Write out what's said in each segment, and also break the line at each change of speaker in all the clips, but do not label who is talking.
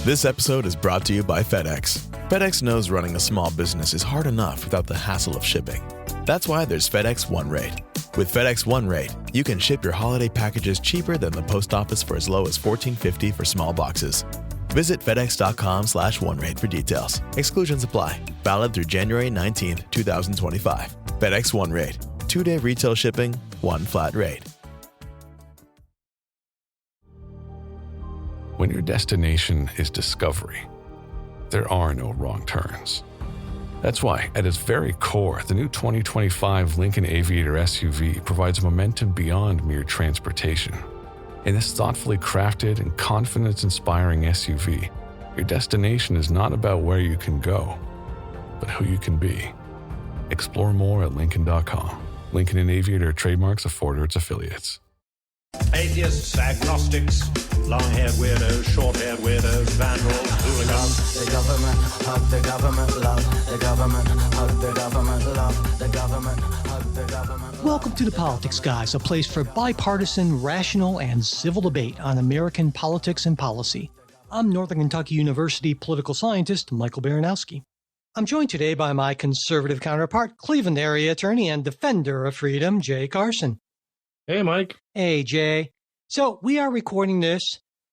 This episode is brought to you by FedEx. FedEx knows running a small business is hard enough without the hassle of shipping. That's why there's FedEx One Rate. With FedEx One Rate, you can ship your holiday packages cheaper than the post office for as low as $14.50 for small boxes. Visit FedEx.com/OneRate for details. Exclusions apply. Valid through January 19th, 2025. FedEx One Rate. 2-day retail shipping, one flat rate.
When your destination is discovery, there are no wrong turns. That's why, at its very core, the new 2025 Lincoln Aviator SUV provides momentum beyond mere transportation. In this thoughtfully crafted and confidence-inspiring SUV, your destination is not about where you can go, but who you can be. Explore more at Lincoln.com. Lincoln and Aviator trademarks of Ford or its affiliates.
Atheists, agnostics, long-haired weirdos, short-haired weirdos, vandals, hooligans.
The government, hug the government, love the government, hug the government, love the government, hug the government.
Welcome to The Politics Guys, a place for bipartisan, rational, and civil debate on American politics and policy. I'm Northern Kentucky University political scientist Michael Baranowski. I'm joined today by my conservative counterpart, Cleveland area attorney and defender of freedom, Jay Carson.
Hey, Mike.
Hey, Jay. So we are recording this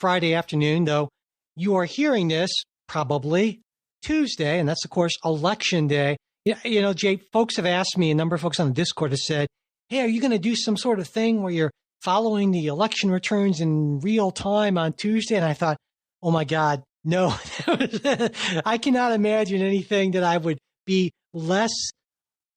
Friday afternoon, though you are hearing this probably Tuesday, and that's, of course, Election Day. You know, Jay, folks have asked me, a number of folks on the Discord have said, hey, are you going to do some sort of thing where you're following the election returns in real time on Tuesday? And I thought, oh, my God, no. I cannot imagine anything that I would be less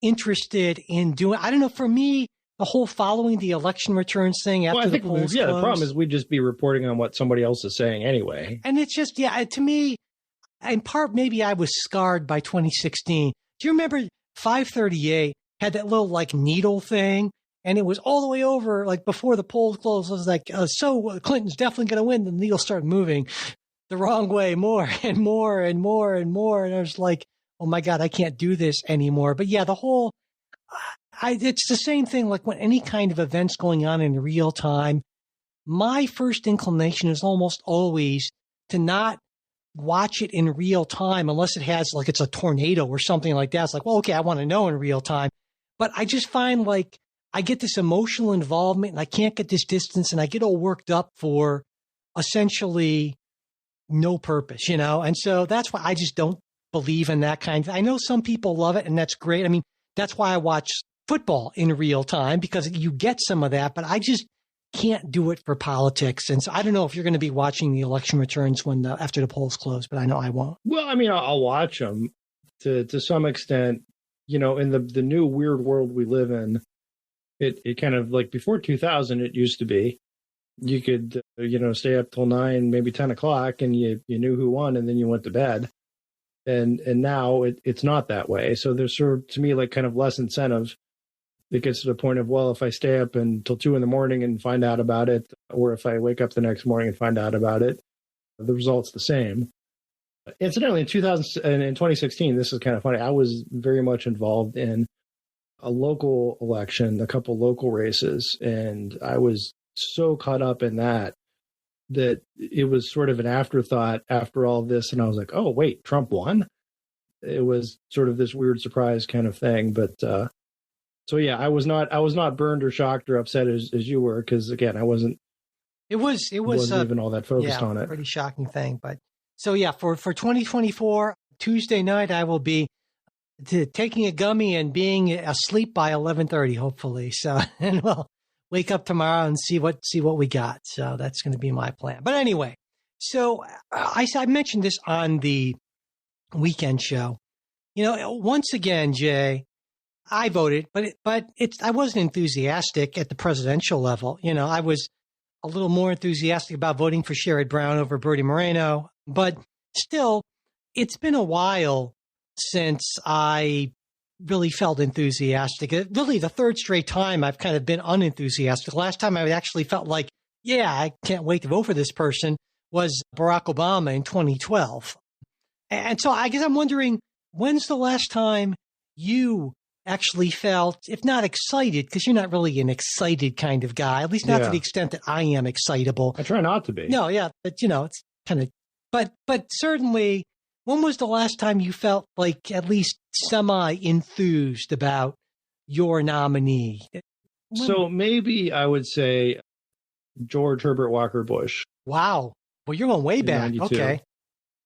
interested in doing. I don't know, for me, the whole following the election returns thing after the polls close.
The problem is we'd just be reporting on what somebody else is saying anyway.
And it's just, to me, in part, maybe I was scarred by 2016. Do you remember 538 had that little needle thing? And it was all the way over, before the polls closed. It was like, so Clinton's definitely going to win. The needle started moving the wrong way more and more and more and more. And I was like, oh my God, I can't do this anymore. But yeah, the whole... it's the same thing, like when any kind of event's going on in real time, my first inclination is almost always to not watch it in real time unless it has, it's a tornado or something like that. It's like, well, okay, I want to know in real time. But I just find I get this emotional involvement and I can't get this distance and I get all worked up for essentially no purpose, And so that's why I just don't believe in that kind of, I know some people love it and that's great. I mean, that's why I watch football in real time, because you get some of that, but I just can't do it for politics. And so I don't know if you're going to be watching the election returns when after the polls close, but I know I won't.
Well, I mean, I'll watch them to some extent, in the new weird world we live in. It kind of before 2000, it used to be you could, stay up till 9, maybe 10 o'clock and you knew who won and then you went to bed. And now it's not that way. So there's sort of, to me, kind of less incentive. It gets to the point of, well, if I stay up until 2 a.m. and find out about it, or if I wake up the next morning and find out about it, the result's the same. Incidentally, in 2016, this is kind of funny. I was very much involved in a local election, a couple local races, and I was so caught up in that it was sort of an afterthought after all this. And I was like, oh, wait, Trump won? It was sort of this weird surprise kind of thing. But so, yeah, I was not burned or shocked or upset as you were, because, again, I wasn't.
It wasn't
even all that focused on it.
Pretty shocking thing. But so, yeah, for 2024, Tuesday night, I will be taking a gummy and being asleep by 11:30, hopefully. So, and we'll wake up tomorrow and see what we got. So that's going to be my plan. But anyway, so I mentioned this on the weekend show. Once again, Jay, I voted, but I wasn't enthusiastic at the presidential level. I was a little more enthusiastic about voting for Sherrod Brown over Bertie Moreno, but still, it's been a while since I really felt enthusiastic. Really, the third straight time I've kind of been unenthusiastic. Last time I actually felt like, yeah, I can't wait to vote for this person was Barack Obama in 2012. And so I guess I'm wondering, when's the last time you actually felt, if not excited, because you're not really an excited kind of guy, at least not to the extent that I am excitable.
I try not to be.
No, yeah, but it's kind of But certainly, when was the last time you felt like at least semi-enthused about your nominee?
So maybe I would say George Herbert Walker Bush.
Wow. Well, you're going way back.
92.
Okay.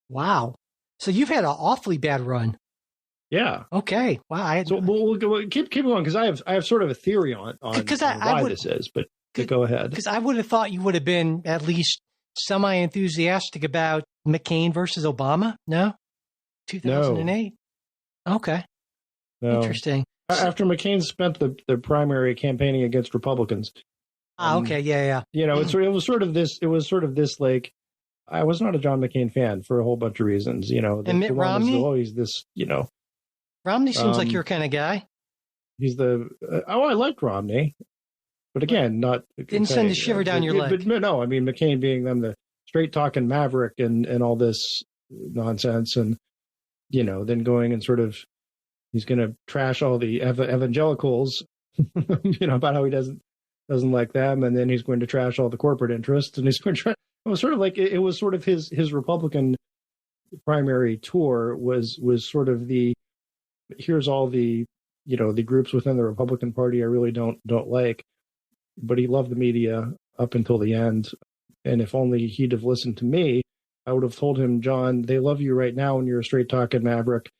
Wow. So you've had an awfully bad run.
Yeah.
Okay. Wow.
So we'll keep going because I have sort of a theory on why this is, but go ahead.
Because I would have thought you would have been at least semi-enthusiastic about McCain versus Obama. No? 2008? No. Okay.
No.
Interesting.
After McCain spent the primary campaigning against Republicans.
Okay. Yeah.
You know, it was sort of this like, I was not a John McCain fan for a whole bunch of reasons, you know.
And Mitt Romney?
Always this, you know.
Romney seems like your kind of guy.
He's I liked Romney, but again, not
didn't send a shiver down your leg.
But no, I mean McCain being the straight talking maverick and all this nonsense, and you know, then going and sort of he's going to trash all the evangelicals, you know, about how he doesn't like them, and then he's going to trash all the corporate interests, and he's going to try. It was sort of like it was sort of his Republican primary tour was sort of here's all the, you know, the groups within the Republican Party I really don't like, but he loved the media up until the end. And if only he'd have listened to me, I would have told him, John, they love you right now and you're a straight talking maverick,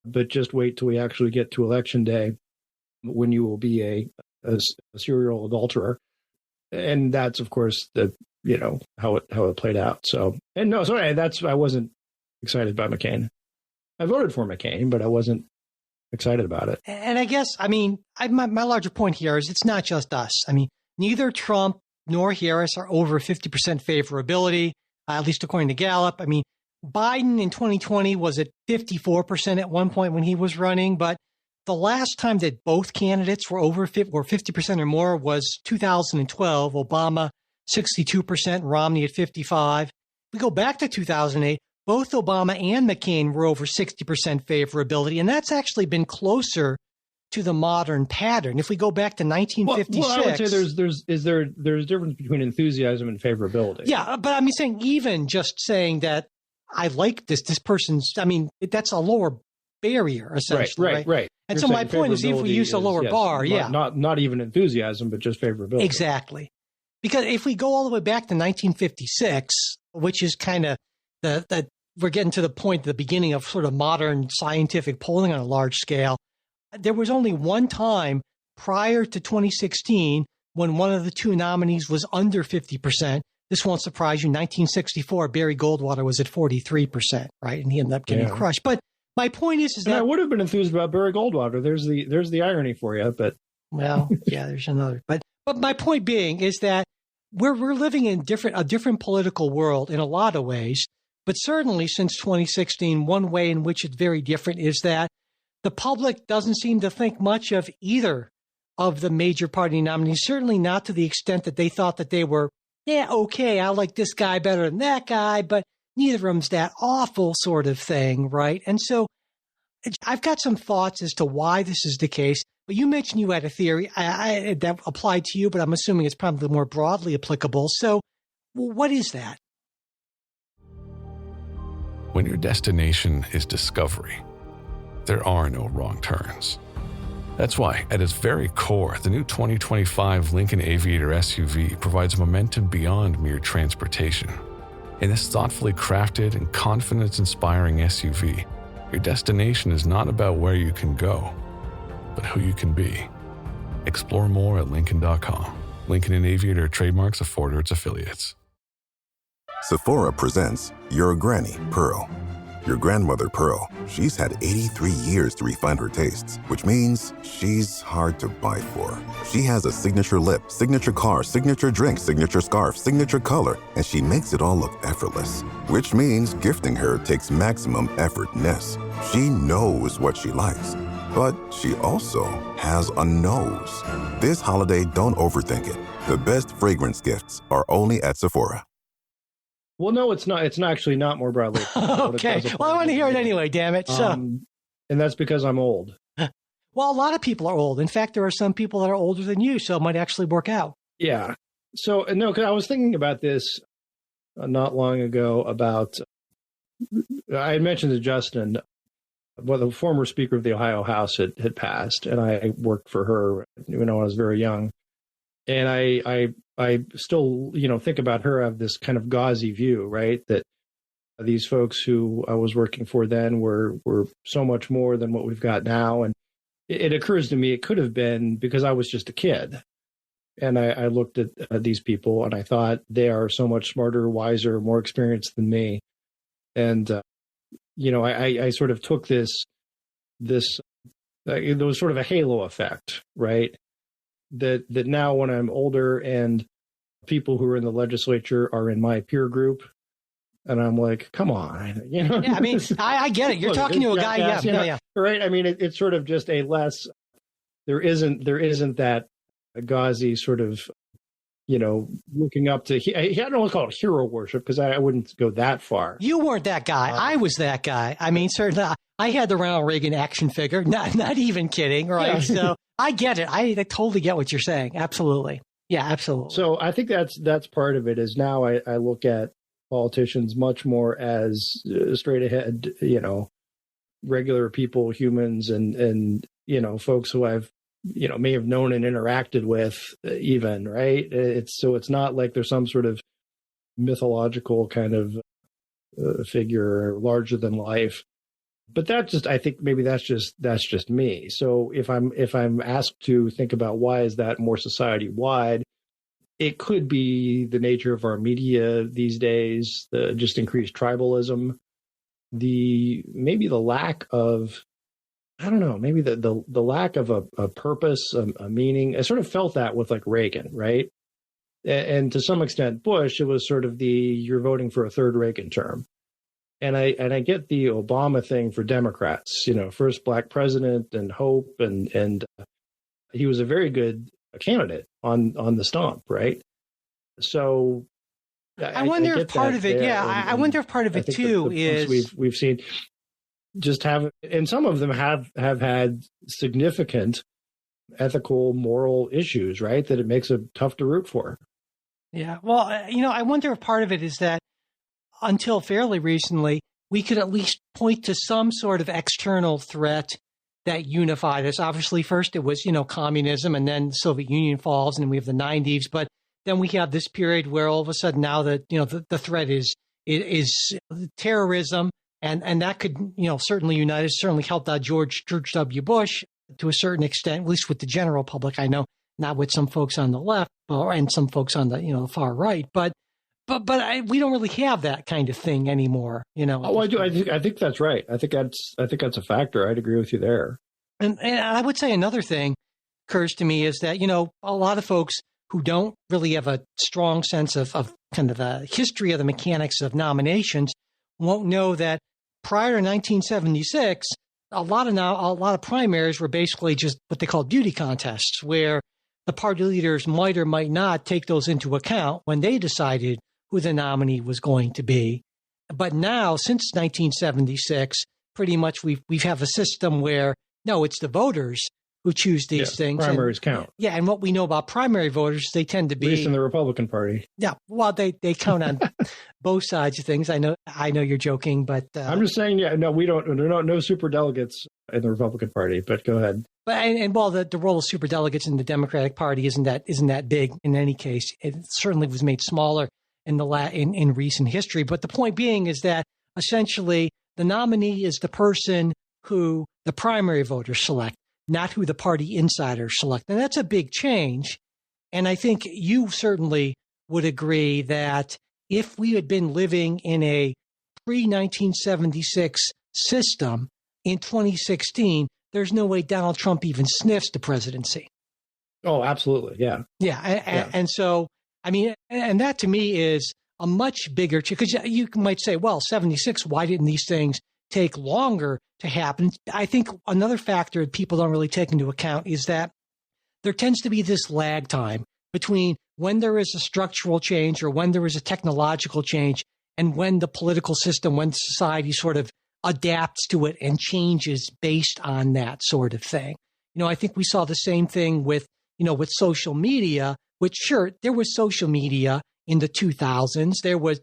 but just wait till we actually get to election day when you will be a serial adulterer. And that's, of course, you know, how it played out. So, and no, sorry, I wasn't excited by McCain. I voted for McCain, but I wasn't excited about it.
And I guess, I mean, my larger point here is it's not just us. I mean, neither Trump nor Harris are over 50% favorability, at least according to Gallup. I mean, Biden in 2020 was at 54% at one point when he was running, but the last time that both candidates were over 50% or more was 2012. Obama 62%, Romney at 55%. We go back to 2008. Both Obama and McCain were over 60% favorability, and that's actually been closer to the modern pattern. If we go back to 1956,
well I would say there's a difference between enthusiasm and favorability.
Yeah, but I'm saying even just saying that I like this person's. I mean, that's a lower barrier essentially.
Right.
And
You're
so my point is, if we use a lower bar,
not even enthusiasm, but just favorability.
Exactly, because if we go all the way back to 1956, which is kind of that we're getting to the point at the beginning of sort of modern scientific polling on a large scale. There was only one time prior to 2016 when one of the two nominees was under 50%. This won't surprise you. 1964, Barry Goldwater was at 43%, right? And he ended up getting crushed. But my point is that
I would have been enthused about Barry Goldwater. There's the irony for you, but
well, yeah, there's another. But my point being is that we're living in a different political world in a lot of ways. But certainly since 2016, one way in which it's very different is that the public doesn't seem to think much of either of the major party nominees, certainly not to the extent that they thought that they were, okay, I like this guy better than that guy, but neither of them's that awful sort of thing, right? And so I've got some thoughts as to why this is the case. But you mentioned you had a theory that applied to you, but I'm assuming it's probably more broadly applicable. So what is that?
When your destination is discovery, there are no wrong turns. That's why, at its very core, the new 2025 Lincoln Aviator SUV provides momentum beyond mere transportation. In this thoughtfully crafted and confidence-inspiring SUV, your destination is not about where you can go, but who you can be. Explore more at Lincoln.com. Lincoln and Aviator trademarks of Ford or its affiliates.
Sephora presents Your Granny, Pearl. Your grandmother, Pearl, she's had 83 years to refine her tastes, which means she's hard to buy for. She has a signature lip, signature car, signature drink, signature scarf, signature color, and she makes it all look effortless, which means gifting her takes maximum effortness. She knows what she likes, but she also has a nose. This holiday, don't overthink it. The best fragrance gifts are only at Sephora.
Well, no, it's not. It's actually not more broadly.
Okay. Well, I want to hear it anyway, damn it. So,
and that's because I'm old.
Well, a lot of people are old. In fact, there are some people that are older than you, so it might actually work out.
Yeah. So, no, because I was thinking about this not long ago about I had mentioned to Justin, well, the former Speaker of the Ohio House had passed, and I worked for her when I was very young. And I still, think about her, I have this kind of gauzy view, right? That these folks who I was working for then were so much more than what we've got now. And it occurs to me it could have been because I was just a kid. And I looked at these people and I thought they are so much smarter, wiser, more experienced than me. And, I sort of took this, there was sort of a halo effect, right? That now when I'm older and people who are in the legislature are in my peer group, and I'm like, come on,
Yeah, I mean, I get it. You're talking to a guy, yeah.
Right. I mean, it's sort of just a less. There isn't that gauzy sort of, looking up to. I don't want to call it hero worship because I wouldn't go that far.
You weren't that guy. I was that guy. I mean, certainly, I had the Ronald Reagan action figure. Not even kidding, right? Yeah. So I get it. I totally get what you're saying. Absolutely. Yeah, absolutely.
So I think that's part of it. Is now I look at politicians much more as straight ahead, regular people, humans, and folks who I've may have known and interacted with, even, right? It's not like there's some sort of mythological kind of figure larger than life. But I think maybe that's just me. So if I'm asked to think about why is that more society wide, it could be the nature of our media these days, the just increased tribalism, maybe the lack of, I don't know, maybe the lack of a purpose, a meaning. I sort of felt that with like Reagan, right? And to some extent, Bush, it was sort of you're voting for a third Reagan term. And I get the Obama thing for Democrats, first black president and hope, and he was a very good candidate on the stump, right? So
I wonder if part of it, I wonder if part of it too is
we've seen just and some of them have had significant ethical, moral issues, right? That it makes it tough to root for.
Yeah, well, I wonder if part of it is that until fairly recently, we could at least point to some sort of external threat that unified us. Obviously, first it was, communism, and then the Soviet Union falls, and we have the 90s. But then we have this period where all of a sudden now that, the threat is terrorism, and that could, certainly unite us, certainly helped out George W. Bush to a certain extent, at least with the general public, I know, not with some folks on the left and some folks on the, the far right. But we don't really have that kind of thing anymore,
Oh, I do. I think that's right. I think that's a factor. I'd agree with you there.
And I would say another thing occurs to me is that, a lot of folks who don't really have a strong sense of kind of the history of the mechanics of nominations won't know that prior to 1976, a lot of primaries were basically just what they call beauty contests, where the party leaders might or might not take those into account when they decided who the nominee was going to be. But now, since 1976, pretty much we have a system where, no, it's the voters who choose these things.
Primaries count.
Yeah, and what we know about primary voters, they tend to be...
At least in the Republican Party.
Yeah, well, they count on both sides of things. I know you're joking, but...
I'm just saying, we don't... There are no super delegates in the Republican Party, but go ahead.
But and while the role of super delegates in the Democratic Party isn't that big in any case, it certainly was made smaller in recent history. But the point being is that essentially the nominee is the person who the primary voters select, not who the party insiders select. And that's a big change. And I think you certainly would agree that if we had been living in a pre-1976 system in 2016, there's no way Donald Trump even sniffs the presidency.
Oh, absolutely. Yeah.
Yeah. And so, I mean, and that to me is a much bigger, because you might say, well, 76, why didn't these things take longer to happen? I think another factor that people don't really take into account is that there tends to be this lag time between when there is a structural change or when there is a technological change and when the political system, when society sort of adapts to it and changes based on that sort of thing. I think we saw the same thing with social media, which sure, there was social media in the 2000s. There were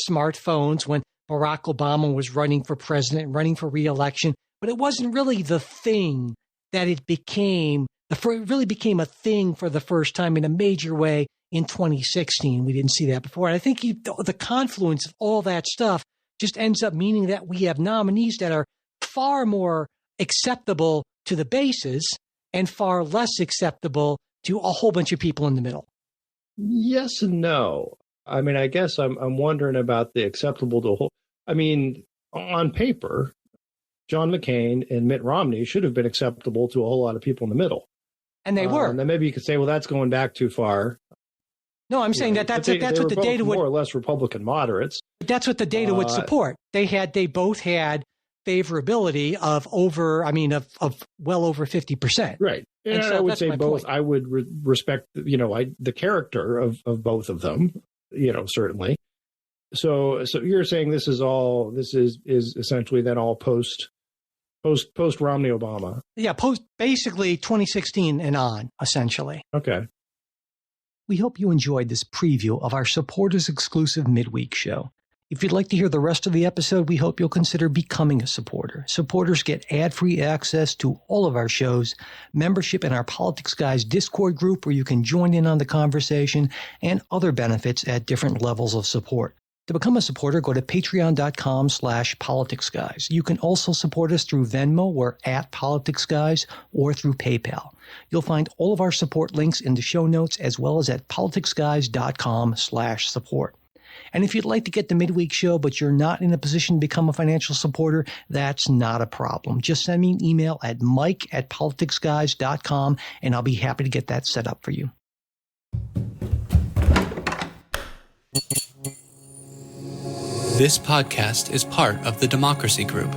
smartphones when Barack Obama was running for president, running for re-election, but it wasn't really the thing that it became. It really became a thing for the first time in a major way in 2016. We didn't see that before. And I think the confluence of all that stuff just ends up meaning that we have nominees that are far more acceptable to the bases and far less acceptable to a whole bunch of people in the middle.
Yes and no. I mean, I guess I'm wondering about the acceptable to a whole. I mean, on paper, John McCain and Mitt Romney should have been acceptable to a whole lot of people in the middle.
And they were.
And then maybe you could say, well, that's going back too far.
No, I'm saying that's what the data would.
More or less Republican moderates.
That's what the data would support. They both had favorability of well over 50%.
Right. And so I would say both. Point. I would respect, the character of both of them, certainly. So you're saying this is essentially then all post Romney Obama.
Yeah, basically 2016 and on, essentially.
Okay.
We hope you enjoyed this preview of our supporters exclusive midweek show. If you'd like to hear the rest of the episode, we hope you'll consider becoming a supporter. Supporters get ad-free access to all of our shows, membership in our Politics Guys Discord group where you can join in on the conversation, and other benefits at different levels of support. To become a supporter, go to patreon.com/politicsguys. You can also support us through Venmo or @politicsguys or through PayPal. You'll find all of our support links in the show notes as well as at politicsguys.com/support. And if you'd like to get the midweek show, but you're not in a position to become a financial supporter, that's not a problem. Just send me an email at mike@politicsguys.com and I'll be happy to get that set up for you.
This podcast is part of the Democracy Group,